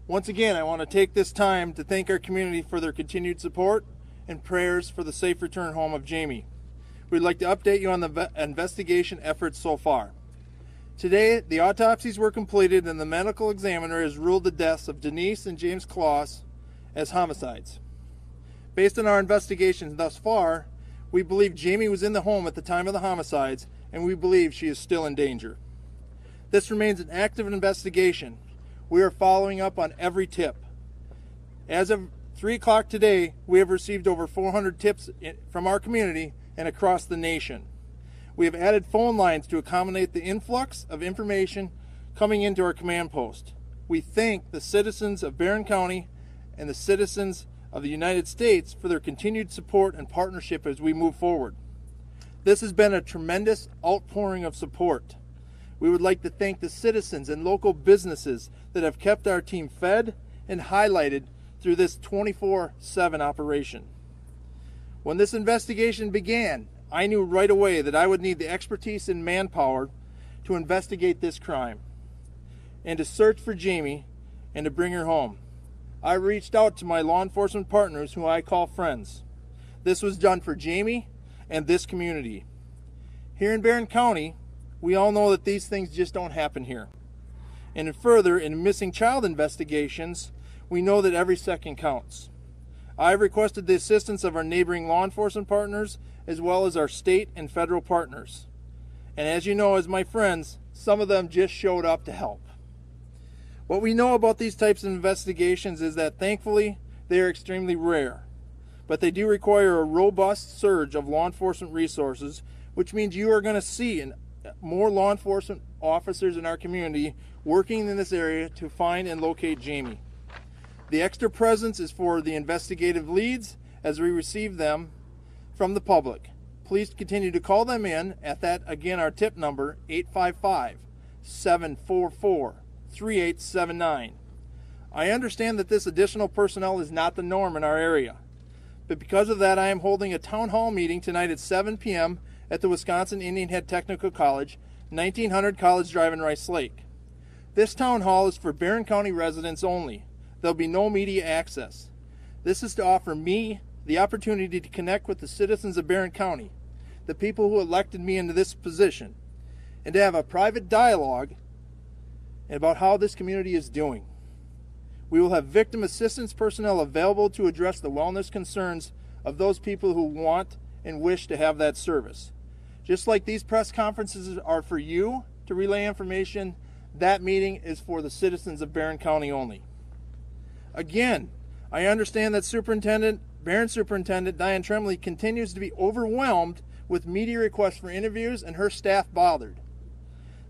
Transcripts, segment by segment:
Once again, I want to take this time to thank our community for their continued support and prayers for the safe return home of Jamie. We'd like to update you on the investigation efforts so far. Today, the autopsies were completed and the medical examiner has ruled the deaths of Denise and James Kloss as homicides. Based on our investigations thus far, we believe Jamie was in the home at the time of the homicides, and we believe she is still in danger. This remains an active investigation. We are following up on every tip. As of 3 o'clock today, we have received over 400 tips from our community and across the nation. We have added phone lines to accommodate the influx of information coming into our command post. We thank the citizens of Barron County and the citizens of the United States for their continued support and partnership as we move forward. This has been a tremendous outpouring of support. We would like to thank the citizens and local businesses that have kept our team fed and highlighted through this 24/7 operation. When this investigation began, I knew right away that I would need the expertise and manpower to investigate this crime and to search for Jamie and to bring her home. I reached out to my law enforcement partners, who I call friends. This was done for Jamie and this community. Here in Barron County, we all know that these things just don't happen here. And further, in missing child investigations, we know that every second counts. I've requested the assistance of our neighboring law enforcement partners as well as our state and federal partners. And as you know, as my friends, some of them just showed up to help. What we know about these types of investigations is that thankfully they are extremely rare, but they do require a robust surge of law enforcement resources, which means you are going to see more law enforcement officers in our community working in this area to find and locate Jamie. The extra presence is for the investigative leads as we receive them from the public. Please continue to call them in at that, again, our tip number, 855-744-3879. I understand that this additional personnel is not the norm in our area, but because of that, I am holding a town hall meeting tonight at 7 p.m. at the Wisconsin Indian Head Technical College, 1900 College Drive in Rice Lake. This town hall is for Barron County residents only. There'll be no media access. This is to offer me the opportunity to connect with the citizens of Barron County, the people who elected me into this position, and to have a private dialogue about how this community is doing. We will have victim assistance personnel available to address the wellness concerns of those people who want and wish to have that service. Just like these press conferences are for you to relay information, that meeting is for the citizens of Barron County only. Again, I understand that Barron Superintendent Diane Tremblay continues to be overwhelmed with media requests for interviews and her staff bothered.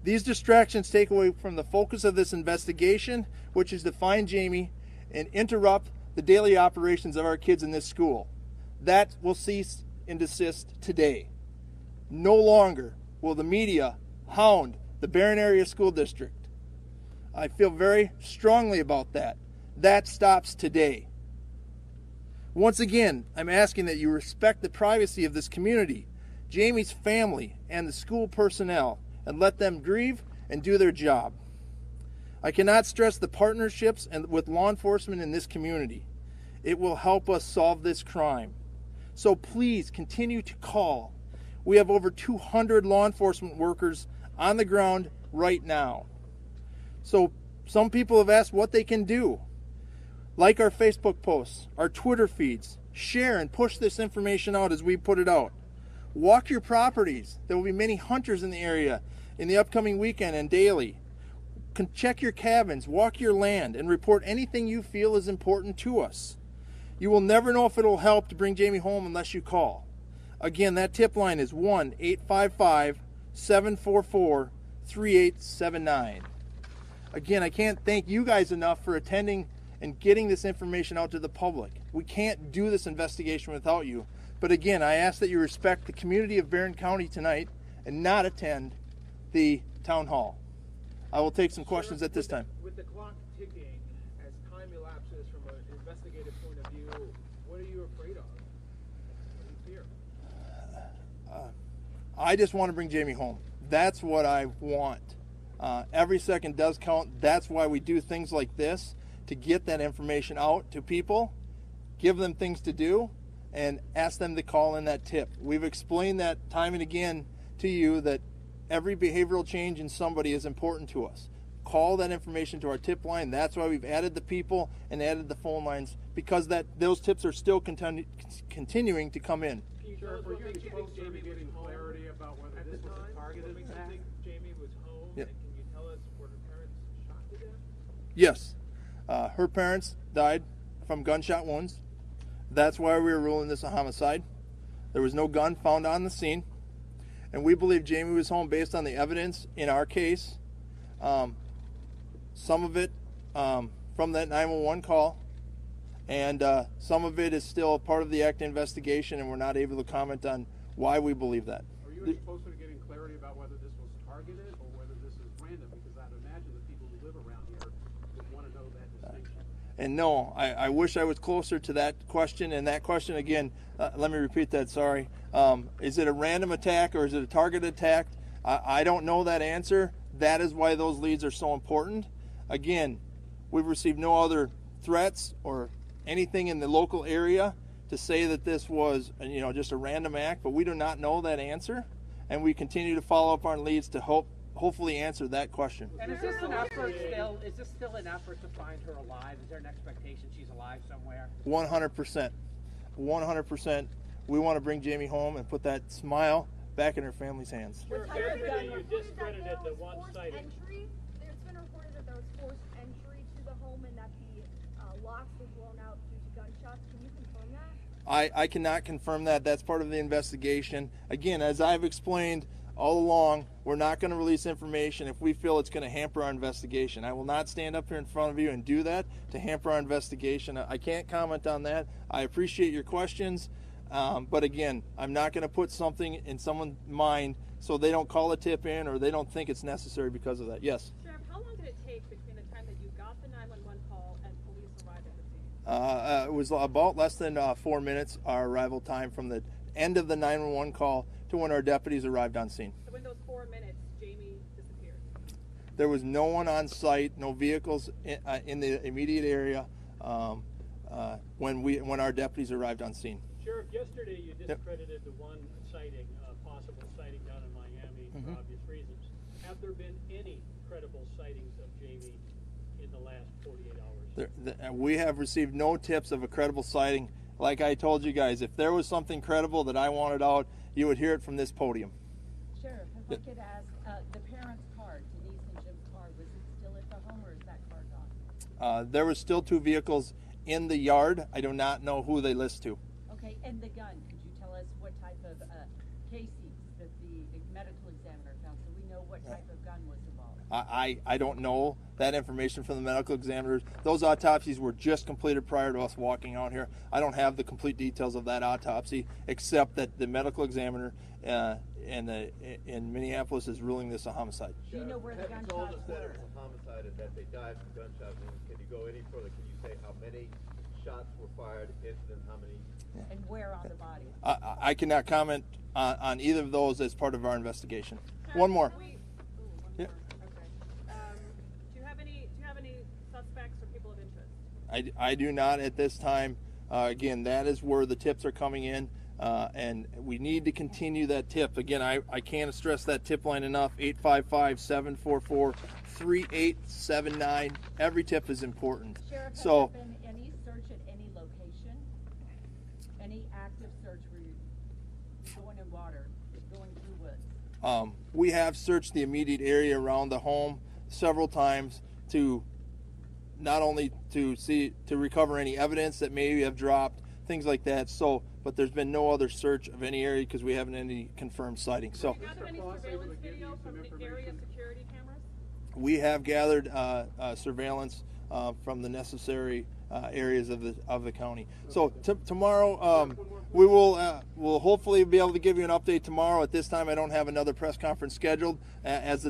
These distractions take away from the focus of this investigation, which is to find Jamie and interrupt the daily operations of our kids in this school. That will cease and desist today. No longer will the media hound the Barron Area School District. I feel very strongly about that. That stops today. Once again, I'm asking that you respect the privacy of this community, Jamie's family, and the school personnel, and let them grieve and do their job. I cannot stress the partnerships with law enforcement in this community. It will help us solve this crime. So please continue to call. We have over 200 law enforcement workers on the ground right now. So some people have asked what they can do. Like our Facebook posts, our Twitter feeds, share and push this information out as we put it out. Walk your properties. There will be many hunters in the area in the upcoming weekend and daily. Check your cabins, walk your land, and report anything you feel is important to us. You will never know if it will help to bring Jamie home unless you call. Again, that tip line is 1-855-744-3879. Again, I can't thank you guys enough for attending and getting this information out to the public. We can't do this investigation without you. But again, I ask that you respect the community of Barron County tonight and not attend the town hall. I will take some questions at this time. With the clock ticking, as time elapses from an investigative point of view, what are you afraid of? What do you fear? I just want to bring Jamie home. That's what I want. Every second does count. That's why we do things like this, to get that information out to people, give them things to do, and ask them to call in that tip. We've explained that time and again to you that every behavioral change in somebody is important to us. Call that information to our tip line. That's why we've added the people and added the phone lines, because those tips are still continuing to come in. Can you tell us what makes you think Jamie was home clarity about whether this was a targeted attack? What makes you think Jamie was home? Yeah. And can you tell us were her parents shot to death? Yes. Her parents died from gunshot wounds. That's why we were ruling this a homicide. There was no gun found on the scene. And we believe Jamie was home based on the evidence in our case. Some of it from that 911 call, and some of it is still a part of the active investigation, and we're not able to comment on why we believe that. Are you supposed to getting clarity about whether this was targeted or whether this is random? Because I'd imagine the people who live around here would want to know that distinction. And no, I wish I was closer to that question. And that question again, let me repeat that, sorry. Is it a random attack or is it a targeted attack? I don't know that answer. That is why those leads are so important. Again, we've received no other threats or anything in the local area to say that this was, just a random act, but we do not know that answer, and we continue to follow up on leads to hopefully answer that question. And is this an effort still? Is this still an effort to find her alive? Is there an expectation she's alive somewhere? 100%. 100%. We want to bring Jamie home and put that smile back in her family's hands. Yesterday you discredited the one sighting. It's been reported that there was forced entry to the home and that the locks were blown out due to gunshots. Can you confirm that? I cannot confirm that. That's part of the investigation. Again, as I've explained all along, we're not going to release information if we feel it's going to hamper our investigation. I will not stand up here in front of you and do that to hamper our investigation. I can't comment on that. I appreciate your questions. But again, I'm not going to put something in someone's mind so they don't call a tip in or they don't think it's necessary because of that. Yes? Sheriff, how long did it take between the time that you got the 911 call and police arrived at the scene? It was about less than 4 minutes, our arrival time from the end of the 911 call to when our deputies arrived on scene. So in those 4 minutes, Jamie disappeared? There was no one on site, no vehicles in the immediate area when our deputies arrived on scene. Sheriff, yesterday you discredited the one sighting, possible sighting down in Miami for obvious reasons. Have there been any credible sightings of Jamie in the last 48 hours? We have received no tips of a credible sighting. Like I told you guys, if there was something credible that I wanted out, you would hear it from this podium. Sheriff, if I could ask, the parents' car, Denise and Jim's car, was it still at the home or is that car gone? There was still 2 vehicles in the yard. I do not know who they list to. Okay, and the gun, could you tell us what type of casings that the medical examiner found so we know what type of gun was involved? I don't know that information from the medical examiners. Those autopsies were just completed prior to us walking out here. I don't have the complete details of that autopsy, except that the medical examiner in Minneapolis is ruling this a homicide. Do you know where the gunshots told us that were? it was a homicide and that they died from gunshot wounds. Can you go any further? Can you say how many shots were fired and how many? And where on the body? I cannot comment on either of those as part of our investigation. One more. Yeah. Okay. Do you have any suspects or people of interest? I do not at this time. Again, that is where the tips are coming in, and we need to continue that tip. Again, I can't stress that tip line enough, 855-744-3879. Every tip is important. Sheriff, has So, there been any search at any location? Any active search where you're going in water, going through woods? we have searched the immediate area around the home several times to not only to recover any evidence that maybe have dropped, things like that. So, but there's been no other search of any area because we haven't any confirmed sighting. So, Have you gathered any surveillance video from the area security cameras? we have gathered surveillance from the necessary areas of the county. So tomorrow we will we'll hopefully be able to give you an update tomorrow. At this time, I don't have another press conference scheduled. As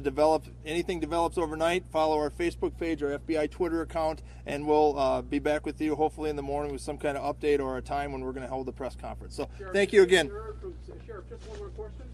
anything develops overnight, follow our Facebook page, our FBI Twitter account, and we'll be back with you hopefully in the morning with some kind of update or a time when we're going to hold the press conference. So Sheriff, thank you again. Sheriff, just one more question.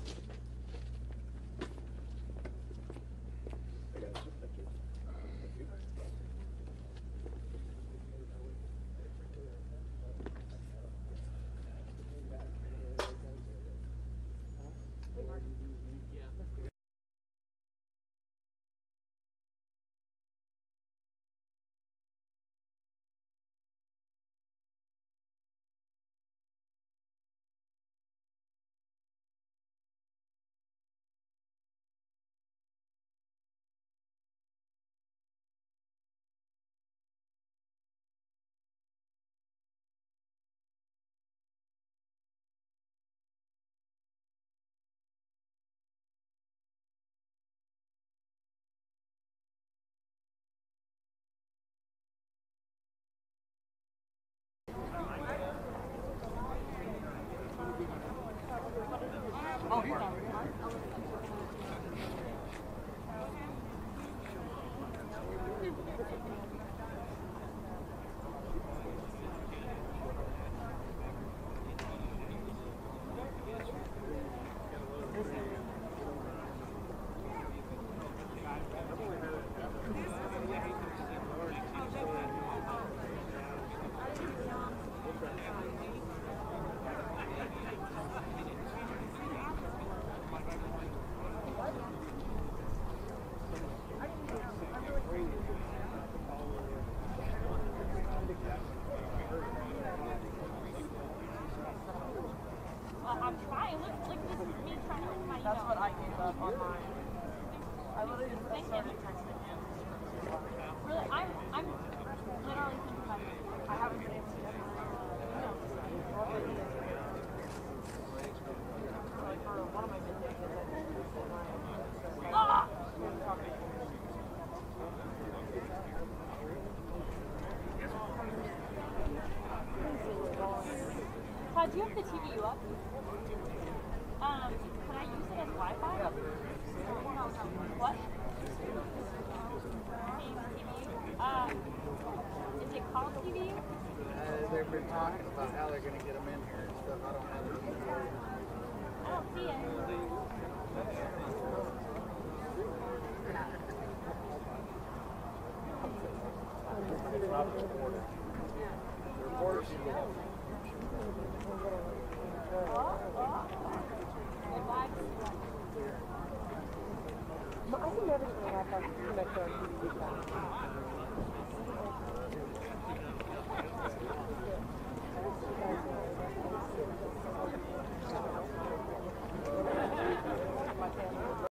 That's what I gave up on mine. I literally just started texting him. Really, I'm literally thinking about it. I haven't been able to get my emails. Like for one of my middays, ah! Todd, do you have the TVU up? Can I use it as Wi-Fi? No. What? Is it called TVU? They've been talking about how they're going to get them in here and stuff. I don't have it. I don't see it. I can never get that connected on TV channel.